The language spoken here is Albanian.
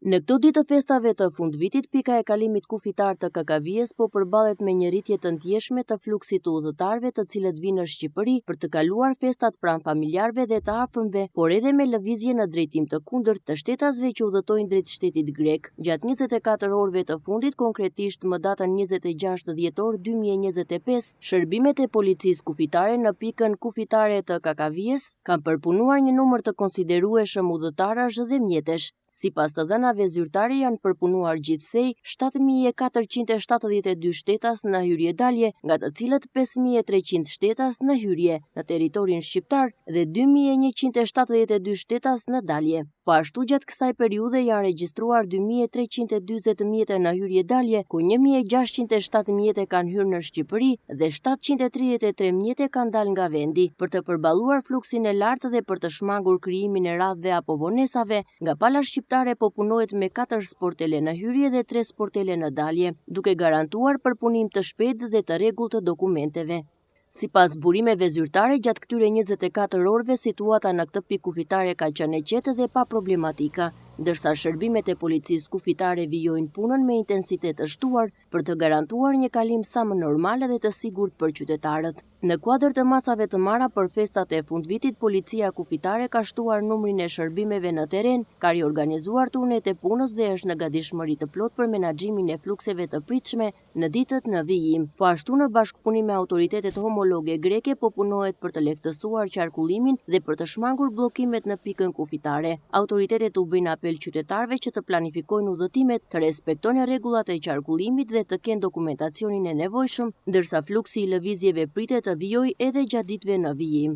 Në këto ditë të festave të fundvitit, pika e kalimit kufitar të KKV-s po përballet me një rritje të ndjeshme të fluksit të udhëtarëve të cilët vinë në Shqipëri për të kaluar festat pranë familjarëve dhe të afërmve, por edhe me lëvizje në drejtim të kundërt të shtetasve që udhëtojnë drejt shtetit grek. Gjatë 24 orëve të fundit, konkretisht më datën 26 dhjetor 2025, shërbimet e policisë kufitare në pikën kufitare të KKV-s kanë përpunuar një numër të konsiderueshëm udhëtarash dhe mjetesh. Sipas të dhënave zyrtare janë përpunuar gjithsej 7.472 shtetas në hyrje-dalje, nga të cilët 5.300 shtetas në hyrje në territorin shqiptar dhe 2.172 shtetas në dalje. Po ashtu gjatë kësaj periudhe janë regjistruar 2.340 mjete në hyrje-dalje, ku 1.607 mjete kanë hyrë në Shqipëri dhe 733 mjete kanë dalë nga vendi. Për të përballuar fluksin e lartë dhe për të shmangur krijimin e radhëve apo vonesave, nga pala shqiptare po punohet me 4 sportele në hyrje dhe 3 sportele në dalje, duke garantuar përpunim të shpejtë dhe të rregullt të dokumenteve. Sipas burimeve zyrtare, gjatë këtyre 24 orëve situata në këtë pikë kufitare ka qenë e qetë dhe pa problematika, ndërsa shërbimet e policisë kufitare vijojnë punën me intensitet të shtuar për të garantuar një kalim sa më normal dhe të sigurt për qytetarët. Në kuadër të masave të marra për festat e fundvitit, policia kufitare ka shtuar numrin e shërbimeve në terren, ka riorganizuar turnet e punës dhe është në gatishmëri të plotë për menaxhimin e flukseve të pritshme në ditët në vijim. Po ashtu në bashkëpunim me autoritetet homologe greke po punohet për të lehtësuar qarkullimin dhe për të shmangur bllokimet në pikën kufitare. Autoritetet u bëjnë apel qytetarëve që të planifikojnë udhëtimet, të respektojnë rregullat e qarkullimit dhe të kenë dokumentacionin e nevojshëm, ndërsa fluksi i lëvizjeve pritet të vijojë edhe gjatë ditëve në vijim.